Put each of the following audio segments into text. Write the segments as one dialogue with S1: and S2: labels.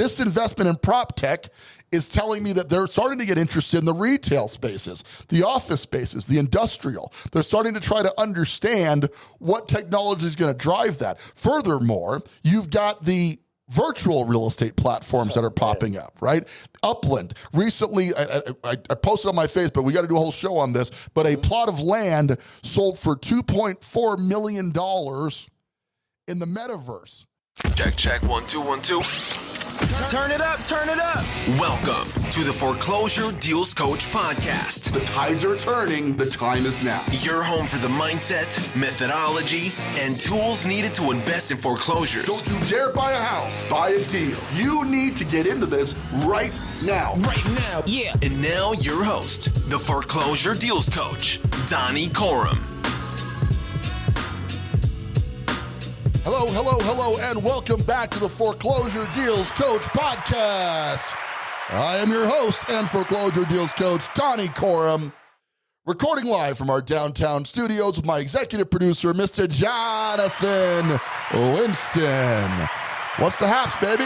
S1: This investment in Proptech is telling me that they're starting to get interested in the retail spaces, the office spaces, the industrial. They're starting to try to understand what technology is going to drive that. Furthermore, you've got the virtual real estate platforms that are popping up, right? Upland. Recently, I posted on my Facebook, we got to do a whole show on this, but a plot of land sold for $2.4 million in the metaverse.
S2: Check, 1 2 1 2.
S3: Turn it up, turn it up.
S2: Welcome to the Foreclosure Deals Coach podcast.
S1: The tides are turning, the time is now.
S2: Your home for the mindset, methodology, and tools needed to invest in foreclosures.
S1: Don't you dare buy a house, buy a deal. You need to get into this right now.
S3: Right now, yeah.
S2: And now your host, the Foreclosure Deals Coach, Donnie Coram.
S1: Hello, and welcome back to the Foreclosure Deals Coach podcast. I am your host and Foreclosure Deals Coach, Donnie Coram, recording live from our downtown studios with my executive producer, Mr. Jonathan Winston. What's the haps, baby?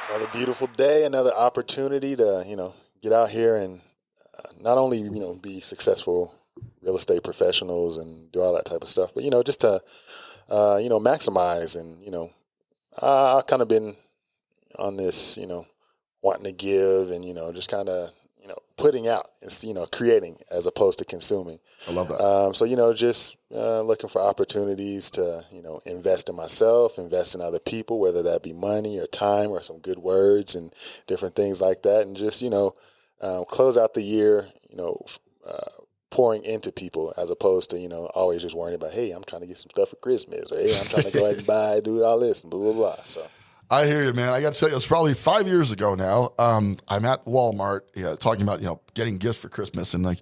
S4: Another beautiful day, another opportunity to, get out here and not only, be successful real estate professionals and do all that type of stuff, but, just to maximize. And, I've kind of been on this, wanting to give and, just kind of, putting out and, creating as opposed to consuming.
S1: I love that.
S4: So, just looking for opportunities to, invest in myself, invest in other people, whether that be money or time or some good words and different things like that. And just, close out the year, pouring into people as opposed to, always just worrying about, hey, I'm trying to get some stuff for Christmas, or hey, I'm trying to go ahead and buy, do all this, and blah, blah, blah. So
S1: I hear you, man. I got to tell you, it's probably 5 years ago now. I'm at Walmart talking about, getting gifts for Christmas. And like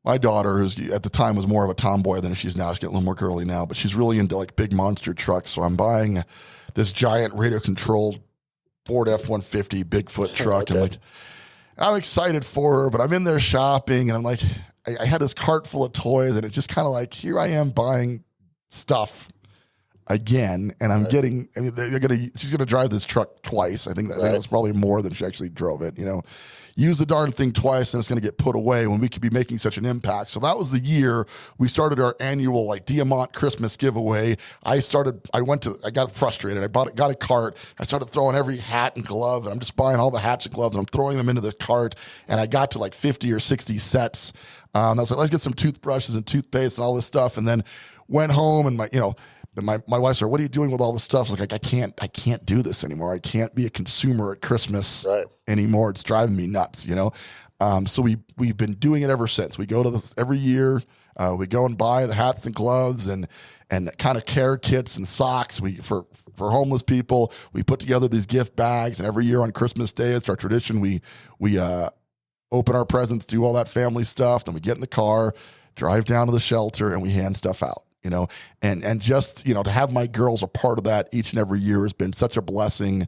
S1: my daughter, who's at the time was more of a tomboy than she is now. She's getting a little more girly now, but she's really into like big monster trucks. So I'm buying this giant radio-controlled Ford F-150 Bigfoot truck.
S4: Okay.
S1: And I'm excited for her, but I'm in there shopping and I'm like, I had this cart full of toys, and it just kind of like, here I am buying stuff again, and I'm getting. I mean, she's gonna drive this truck twice. I think that's probably more than she actually drove it. Use the darn thing twice, and it's gonna get put away when we could be making such an impact. So that was the year we started our annual Diamant Christmas giveaway. I got frustrated. I got a cart. I started throwing every hat and glove, and I'm just buying all the hats and gloves, and I'm throwing them into the cart. And I got to 50 or 60 sets. I was like, let's get some toothbrushes and toothpaste and all this stuff, and then went home and my wife said, what are you doing with all this stuff? I was like, I can't do this anymore. I can't be a consumer at Christmas anymore. It's driving me nuts, So we've been doing it ever since. We go to this every year. We go and buy the hats and gloves and kind of care kits and socks. For homeless people, we put together these gift bags, and every year on Christmas Day, it's our tradition. We open our presents, do all that family stuff, then we get in the car, drive down to the shelter, and we hand stuff out. And just, to have my girls a part of that each and every year has been such a blessing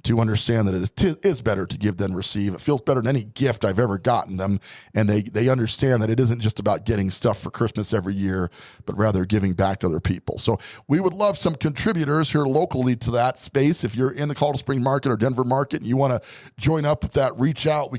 S1: to understand that it is better to give than receive. It feels better than any gift I've ever gotten them. And they understand that it isn't just about getting stuff for Christmas every year, but rather giving back to other people. So we would love some contributors here locally to that space. If you're in the Colorado Springs market or Denver market and you want to join up with that, reach out. We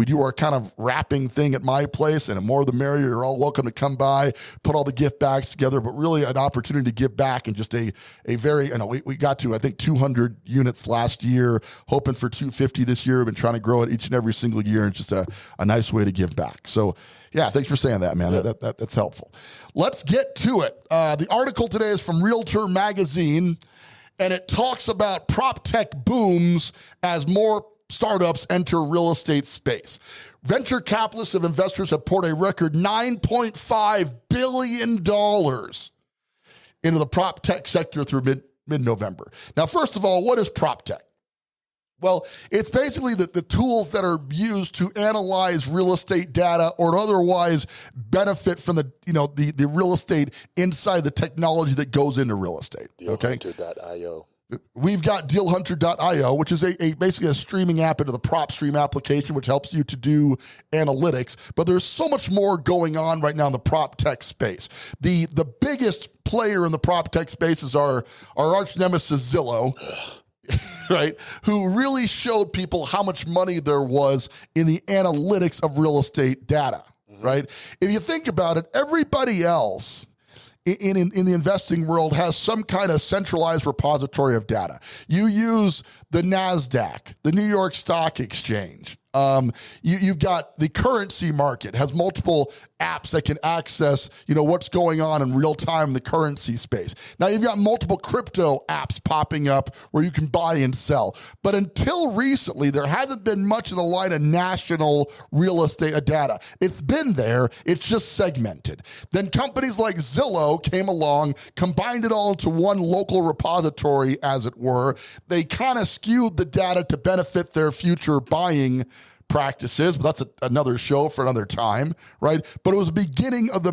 S1: do our kind of wrapping thing at my place, and the more the merrier. You're all welcome to come by, put all the gift bags together, but really an opportunity to give back, and just a very, we got to, I think, 200 units last year, hoping for 250 this year. We've been trying to grow it each and every single year, and it's just a nice way to give back. So yeah, thanks for saying that, man. Yeah. That's helpful. Let's get to it. The article today is from Realtor Magazine, and it talks about Proptech booms as more startups enter real estate space. Venture capitalists and investors have poured a record $9.5 billion into the Proptech sector through mid-November. Now, first of all, what is Proptech? Well, it's basically the tools that are used to analyze real estate data or otherwise benefit from the real estate inside the technology that goes into real estate.
S4: Dealhunter.io.
S1: We've got dealhunter.io, which is basically a streaming app into the Propstream application, which helps you to do analytics. But there's so much more going on right now in the Proptech space. The biggest player in the Proptech space is our arch nemesis Zillow. right, who really showed people how much money there was in the analytics of real estate data, right? If you think about it, everybody else in the investing world has some kind of centralized repository of data. You use the NASDAQ, the New York Stock Exchange. You've got the currency market, has multiple apps that can access, what's going on in real time in the currency space. Now you've got multiple crypto apps popping up where you can buy and sell. But until recently, there hasn't been much in the line of national real estate data. It's been there, it's just segmented. Then companies like Zillow came along, combined it all into one local repository, as it were. They kind of skewed the data to benefit their future buying practices, but that's another show for another time, right? But it was the beginning of the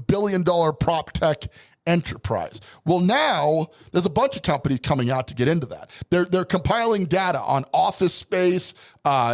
S1: billion-dollar Proptech enterprise. Well, now there's a bunch of companies coming out to get into that. They're compiling data on office space,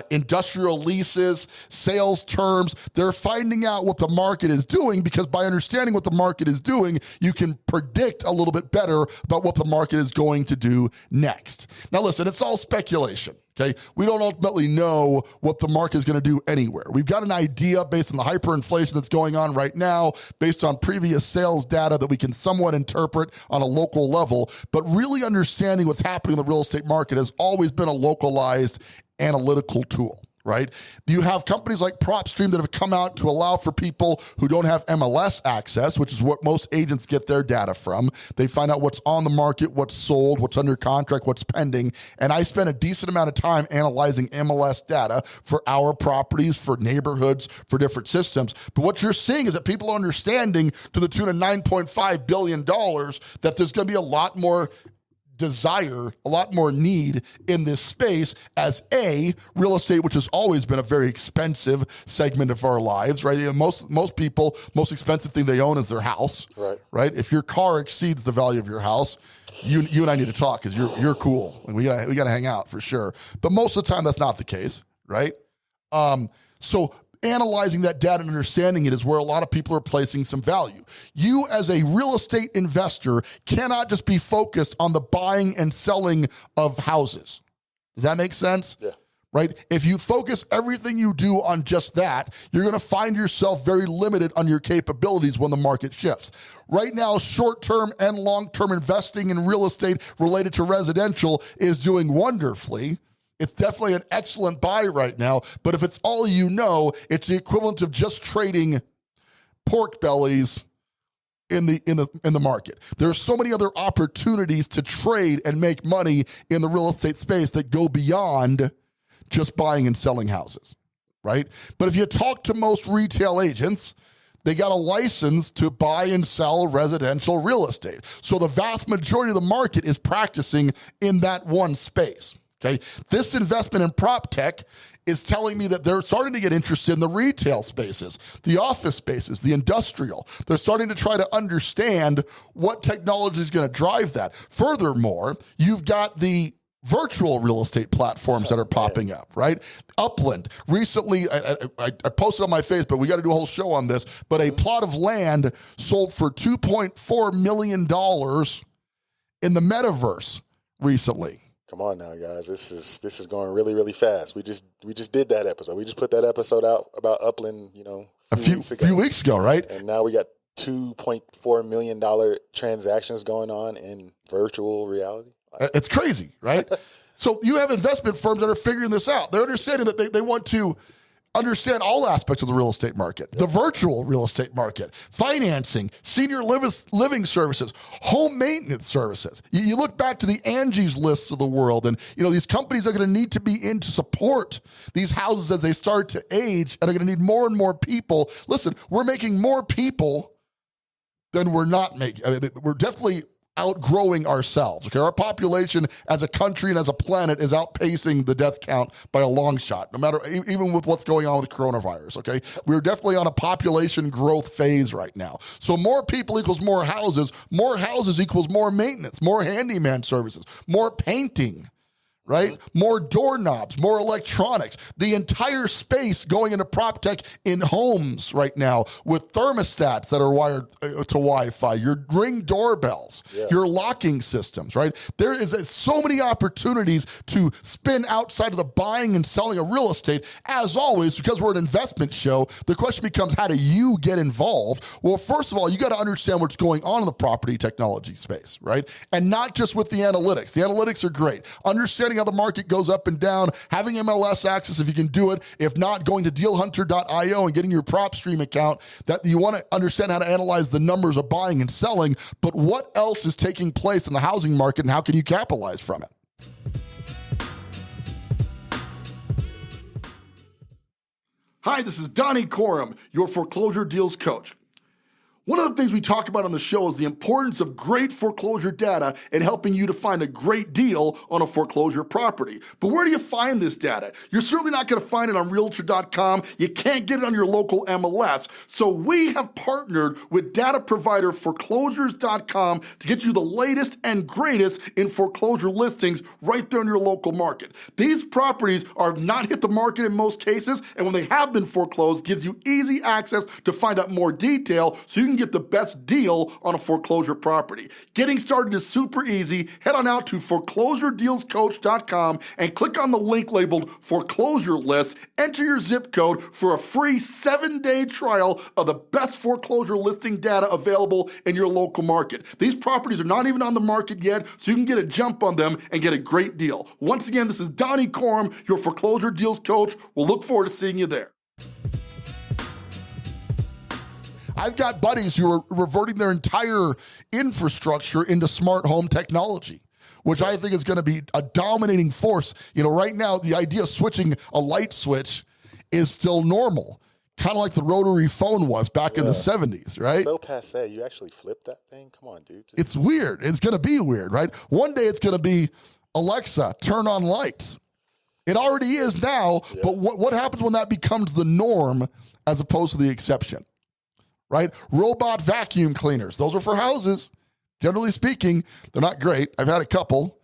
S1: industrial leases, sales terms. They're finding out what the market is doing, because by understanding what the market is doing, you can predict a little bit better about what the market is going to do next. Now, listen, it's all speculation. Okay, we don't ultimately know what the market is going to do anywhere. We've got an idea based on the hyperinflation that's going on right now, based on previous sales data that we can somewhat interpret on a local level. But really understanding what's happening in the real estate market has always been a localized analytical tool, right? You have companies like Propstream that have come out to allow for people who don't have MLS access, which is what most agents get their data from. They find out what's on the market, what's sold, what's under contract, what's pending. And I spend a decent amount of time analyzing MLS data for our properties, for neighborhoods, for different systems. But what you're seeing is that people are understanding, to the tune of $9.5 billion, that there's going to be a lot more desire, a lot more need in this space, as real estate, which has always been a very expensive segment of our lives, right? Most people, most expensive thing they own is their house, right? If your car exceeds the value of your house, you and I need to talk, because you're cool. We gotta hang out for sure. But most of the time, that's not the case, right? So analyzing that data and understanding it is where a lot of people are placing some value. You, as a real estate investor, cannot just be focused on the buying and selling of houses. Does that make sense?
S4: Yeah.
S1: Right? If you focus everything you do on just that, you're going to find yourself very limited on your capabilities when the market shifts. Right now, short-term and long-term investing in real estate related to residential is doing wonderfully. It's definitely an excellent buy right now, but if it's all you know, it's the equivalent of just trading pork bellies in the market. There are so many other opportunities to trade and make money in the real estate space that go beyond just buying and selling houses, right? But if you talk to most retail agents, they got a license to buy and sell residential real estate. So the vast majority of the market is practicing in that one space. Okay, this investment in Proptech is telling me that they're starting to get interested in the retail spaces, the office spaces, the industrial. They're starting to try to understand what technology is going to drive that. Furthermore, you've got the virtual real estate platforms that are popping up, right? Upland. Recently, I posted on my Facebook, we got to do a whole show on this, but a plot of land sold for $2.4 million in the metaverse recently.
S4: Come on now, guys. This is going really, really fast. We just did that episode. We just put that episode out about Upland,
S1: a few weeks ago, right?
S4: And now we got $2.4 million transactions going on in virtual reality.
S1: It's crazy, right? So you have investment firms that are figuring this out. They're understanding that they want to understand all aspects of the real estate market, the virtual real estate market, financing, senior living services, home maintenance services. You look back to the Angie's lists of the world, and these companies are going to need to be in to support these houses as they start to age, and are going to need more and more people. Listen, we're making more people than we're not making. I mean, we're definitely outgrowing ourselves. Okay, our population as a country and as a planet is outpacing the death count by a long shot, no matter, even with what's going on with coronavirus. Okay, we're definitely on a population growth phase right now. So more people equals more houses equals more maintenance, more handyman services, more painting, right? More doorknobs, more electronics, the entire space going into Proptech in homes right now with thermostats that are wired to Wi-Fi, your Ring doorbells, your locking systems, right? There is so many opportunities to spin outside of the buying and selling of real estate. As always, because we're an investment show, the question becomes, how do you get involved? Well, first of all, you got to understand what's going on in the property technology space, right? And not just with the analytics. The analytics are great. Understanding how the market goes up and down, having MLS access if you can do it. If not, going to dealhunter.io and getting your Propstream account, that you want to understand how to analyze the numbers of buying and selling. But what else is taking place in the housing market and how can you capitalize from it? Hi, this is Donnie Corum, your foreclosure deals coach. One of the things we talk about on the show is the importance of great foreclosure data in helping you to find a great deal on a foreclosure property. But where do you find this data? You're certainly not going to find it on realtor.com. You can't get it on your local MLS. So we have partnered with data provider foreclosures.com to get you the latest and greatest in foreclosure listings right there in your local market. These properties are not hit the market in most cases, and when they have been foreclosed, gives you easy access to find out more detail so you can get the best deal on a foreclosure property. Getting started is super easy. Head on out to foreclosuredealscoach.com and click on the link labeled foreclosure list. Enter your zip code for a free 7-day trial of the best foreclosure listing data available in your local market. These properties are not even on the market yet, so you can get a jump on them and get a great deal. Once again, this is Donnie Corum, your foreclosure deals coach. We'll look forward to seeing you there. I've got buddies who are reverting their entire infrastructure into smart home technology, which I think is going to be a dominating force. You know, right now, the idea of switching a light switch is still normal, kind of like the rotary phone was back in the 70s, right?
S4: So passe. You actually flip that thing? Come on, dude.
S1: It's weird. It's going to be weird, right? One day it's going to be, Alexa, turn on lights. It already is now, but what happens when that becomes the norm as opposed to the exception? Right? Robot vacuum cleaners. Those are for houses. Generally speaking, they're not great. I've had a couple,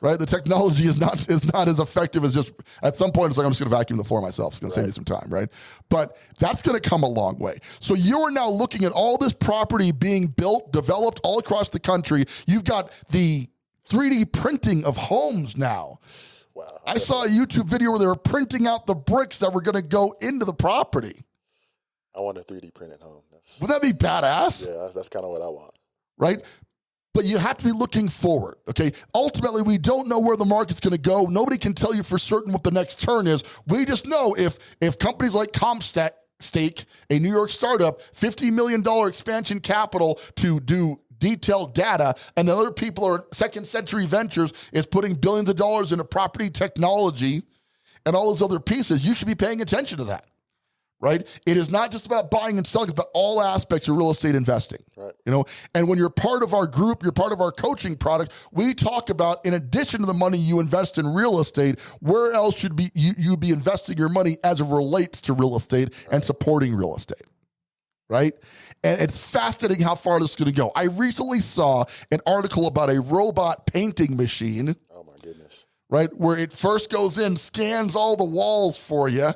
S1: right? The technology is not as effective as just, at some point, it's like, I'm just going to vacuum the floor myself. It's going to save me some time, right? But that's going to come a long way. So you are now looking at all this property being built, developed all across the country. You've got the 3D printing of homes now.
S4: Wow.
S1: I saw a YouTube video where they were printing out the bricks that were going to go into the property.
S4: I want a 3D printed home.
S1: Would that be badass?
S4: Yeah, that's kind of what I want.
S1: Right? But you have to be looking forward, okay? Ultimately, we don't know where the market's going to go. Nobody can tell you for certain what the next turn is. We just know if companies like Stake, a New York startup, $50 million expansion capital to do detailed data, and the other people are Second Century Ventures is putting billions of dollars into property technology and all those other pieces, you should be paying attention to that. Right? It is not just about buying and selling, it's about all aspects of real estate investing.
S4: Right.
S1: You know, and when you're part of our group, you're part of our coaching product, we talk about, in addition to the money you invest in real estate, where else should you be investing your money as it relates to real estate and supporting real estate. Right? And it's fascinating how far this is going to go. I recently saw an article about a robot painting machine.
S4: Oh my goodness.
S1: Right? Where it first goes in, scans all the walls for you.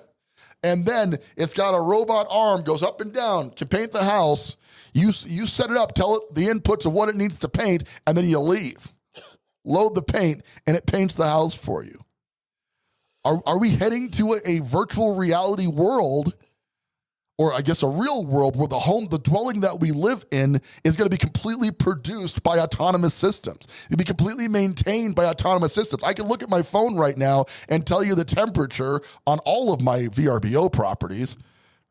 S1: And then it's got a robot arm, goes up and down, can paint the house. You set it up, tell it the inputs of what it needs to paint, and then you leave. Load the paint, and it paints the house for you. Are we heading to a virtual reality world, or I guess a real world, where the dwelling that we live in is going to be completely produced by autonomous systems? It'll be completely maintained by autonomous systems. I can look at my phone right now and tell you the temperature on all of my VRBO properties,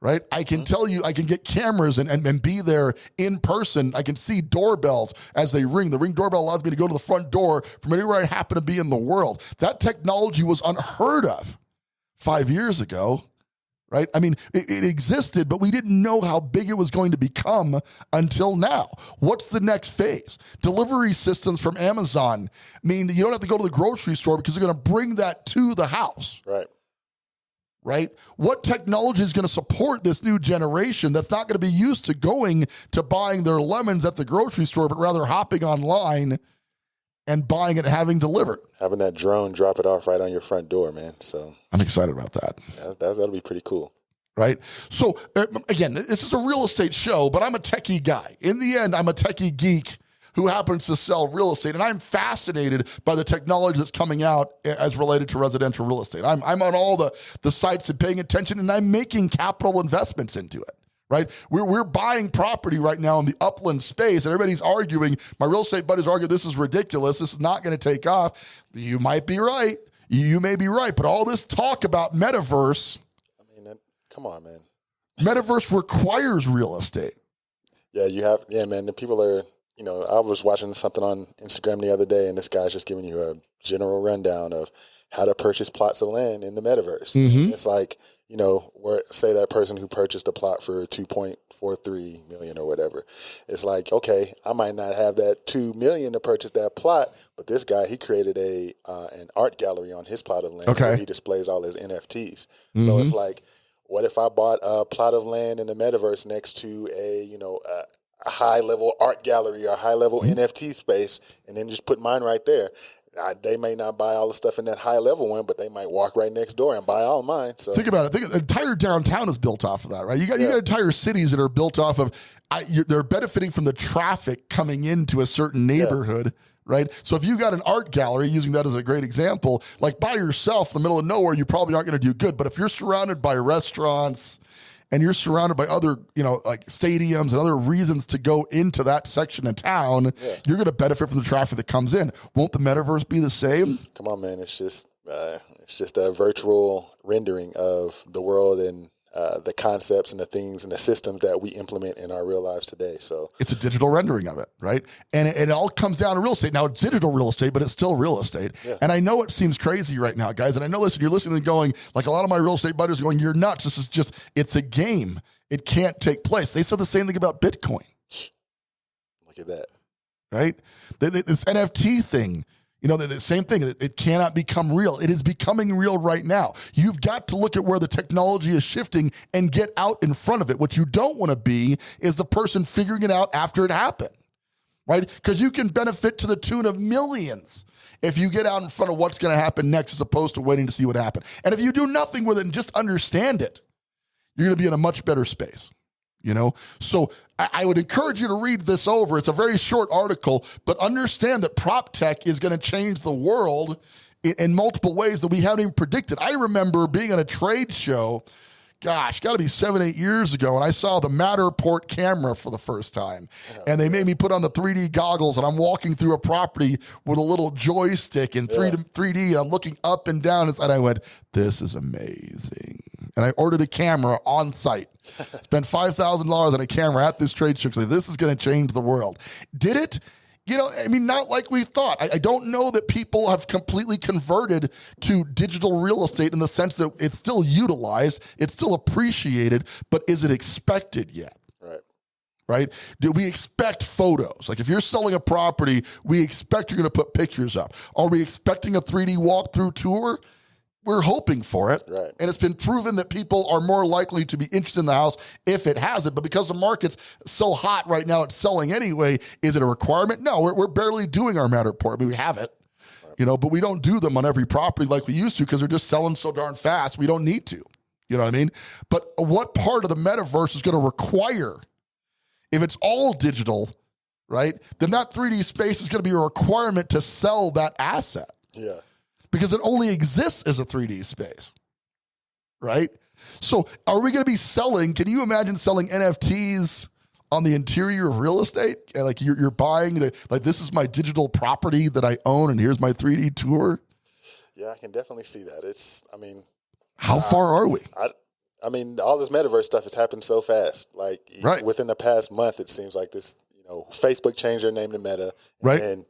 S1: right? I can tell you, I can get cameras and be there in person. I can see doorbells as they ring. The Ring doorbell allows me to go to the front door from anywhere I happen to be in the world. That technology was unheard of 5 years ago. Right? I mean, it existed, but we didn't know how big it was going to become until now. What's the next phase? Delivery systems from Amazon mean that you don't have to go to the grocery store because they're going to bring that to the house.
S4: Right.
S1: Right? What technology is going to support this new generation that's not going to be used to going to buying their lemons at the grocery store, but rather hopping online and buying it and having delivered.
S4: Having that drone drop it off right on your front door, man. So
S1: I'm excited about that.
S4: yeah, that'll be pretty cool.
S1: Right. So again, this is a real estate show, but I'm a techie guy. In the end, I'm a techie geek who happens to sell real estate. And I'm fascinated by the technology that's coming out as related to residential real estate. I'm on all the sites and paying attention, and I'm making capital investments into it. Right? We're buying property right now in the upland space, and everybody's arguing. My real estate buddies argue this is ridiculous. This is not going to take off. You might be right. You may be right. But all this talk about metaverse,
S4: come on, man.
S1: Metaverse requires real estate.
S4: Yeah, man. The people are, I was watching something on Instagram the other day, and this guy's just giving you a general rundown of how to purchase plots of land in the metaverse. Mm-hmm. It's like, say that person who purchased a plot for $2.43 million or whatever. It's like, okay, I might not have that $2 million to purchase that plot, but this guy, he created an art gallery on his plot of land where he displays all his NFTs. Mm-hmm. So it's like, what if I bought a plot of land in the metaverse next to a high-level art gallery or high-level NFT space, and then just put mine right there? They may not buy all the stuff in that high-level one, but they might walk right next door and buy all of mine. So
S1: think about it. The entire downtown is built off of that, right? You got entire cities that are built off of. They're benefiting from the traffic coming into a certain neighborhood. Yeah. Right. So if you got an art gallery, using that as a great example, like by yourself in the middle of nowhere, you probably aren't going to do good. But if you're surrounded by restaurants and you're surrounded by other, like stadiums and other reasons to go into that section of town, you're going to benefit from the traffic that comes in. Won't the metaverse be the same?
S4: Come on, man. It's just a virtual rendering of the world and the concepts and the things and the systems that we implement in our real lives today. So
S1: it's a digital rendering of it, right? And it all comes down to real estate. Now it's digital real estate, but it's still real estate. Yeah. And I know it seems crazy right now, guys. And I know, listen, you're listening and going, like a lot of my real estate buddies are going, you're nuts. This is just, it's a game. It can't take place. They said the same thing about Bitcoin.
S4: Look at that.
S1: Right? This NFT thing, the same thing. It cannot become real. It is becoming real right now. You've got to look at where the technology is shifting and get out in front of it. What you don't want to be is the person figuring it out after it happened, right? Because you can benefit to the tune of millions if you get out in front of what's going to happen next as opposed to waiting to see what happened. And if you do nothing with it and just understand it, you're going to be in a much better space. So I would encourage you to read this over. It's a very short article, but understand that Proptech is going to change the world in multiple ways that we haven't even predicted. I remember being at a trade show, got to be 7-8 years ago, and I saw the Matterport camera for the first time. And they made me put on the 3D goggles, and I'm walking through a property with a little joystick in 3D, and I'm looking up and down, and I went, this is amazing. And I ordered a camera on site. Spent $5,000 on a camera at this trade show because this is going to change the world. Did it? Not like we thought. I don't know that people have completely converted to digital real estate in the sense that it's still utilized, it's still appreciated, but is it expected yet? Right? Do we expect photos? Like if you're selling a property, we expect you're going to put pictures up. Are we expecting a 3D walkthrough tour? We're hoping for it.
S4: Right.
S1: And it's been proven that people are more likely to be interested in the house if it has it. But because the market's so hot right now, it's selling anyway. Is it a requirement? No, we're barely doing our Matterport. We have it, but we don't do them on every property like we used to because they're just selling so darn fast. We don't need to. You know what I mean? But what part of the metaverse is going to require, if it's all digital, right, then that 3D space is going to be a requirement to sell that asset.
S4: Yeah.
S1: Because it only exists as a 3D space, right? So are we going to be selling, can you imagine selling NFTs on the interior of real estate? Like you're buying, this is my digital property that I own and here's my 3D tour?
S4: Yeah, I can definitely see that.
S1: How far are we?
S4: All this metaverse stuff has happened so fast. Within the past month, it seems like this, Facebook changed their name to Meta.
S1: Right.
S4: And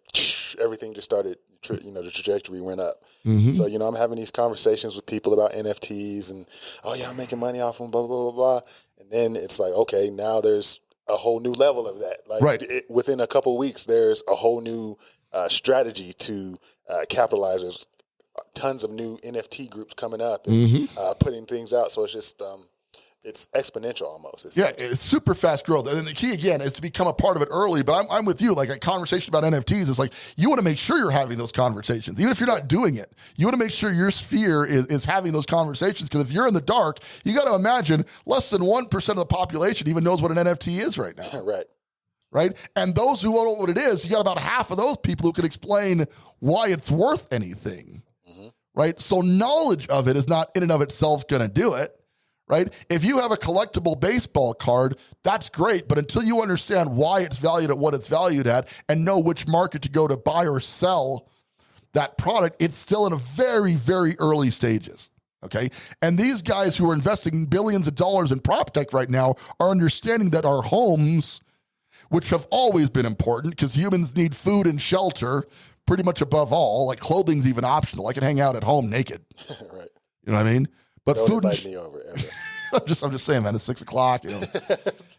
S4: everything just started, the trajectory went up. Mm-hmm. So, I'm having these conversations with people about NFTs and, I'm making money off them, blah, blah, blah, blah. And then it's like, okay, now there's a whole new level of that. Within a couple of weeks, there's a whole new strategy to capitalize. There's tons of new NFT groups coming up and putting things out. So it's just it's exponential almost.
S1: It's super fast growth. And then the key, again, is to become a part of it early. But I'm with you. Like a conversation about NFTs is like, you want to make sure you're having those conversations. Even if you're not doing it, you want to make sure your sphere is having those conversations. Because if you're in the dark, you got to imagine less than 1% of the population even knows what an NFT is right now. Right? And those who don't know what it is, you got about half of those people who can explain why it's worth anything. Right? So knowledge of it is not in and of itself going to do it. Right? If you have a collectible baseball card, that's great. But until you understand why it's valued at what it's valued at and know which market to go to buy or sell that product, it's still in a very, very early stages. Okay. And these guys who are investing billions of dollars in Proptech right now are understanding that our homes, which have always been important because humans need food and shelter pretty much above all, like clothing's even optional. I can hang out at home naked.
S4: Right.
S1: You know what I mean? But
S4: Don't
S1: food
S4: invite me over ever.
S1: I'm just saying, man, it's 6 o'clock. You know,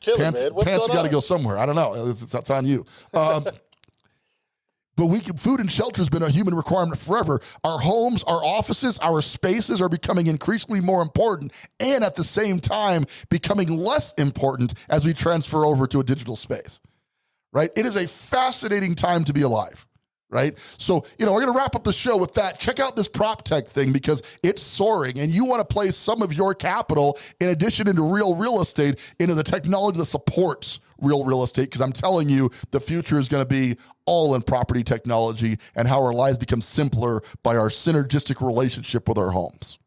S4: Chilling,
S1: pants
S4: man. What's
S1: got to
S4: going
S1: go
S4: on?
S1: somewhere. I don't know. It's on you. But food and shelter has been a human requirement forever. Our homes, our offices, our spaces are becoming increasingly more important and at the same time becoming less important as we transfer over to a digital space, right? It is a fascinating time to be alive. Right. So, we're going to wrap up the show with that. Check out this Proptech thing because it's soaring and you want to place some of your capital in addition into real estate, into the technology that supports real estate. Because I'm telling you, the future is going to be all in property technology and how our lives become simpler by our synergistic relationship with our homes.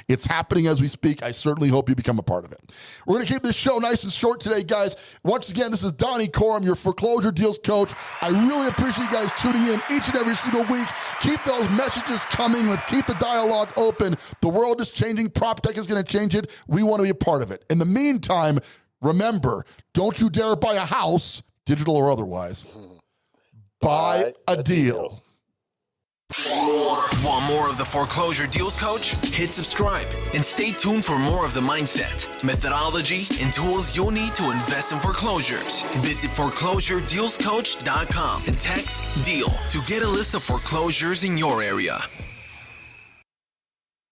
S1: It's happening as we speak. I certainly hope you become a part of it. We're going to keep this show nice and short today, guys. Once again, this is Donnie Corum, your foreclosure deals coach. I really appreciate you guys tuning in each and every single week. Keep those messages coming. Let's keep the dialogue open. The world is changing. Proptech is going to change it. We want to be a part of it. In the meantime, remember, don't you dare buy a house, digital or otherwise. Buy a deal.
S2: Want more of the Foreclosure Deals Coach? Hit subscribe and stay tuned for more of the mindset, methodology, and tools you'll need to invest in foreclosures. Visit foreclosuredealscoach.com and text DEAL to get a list of foreclosures in your area.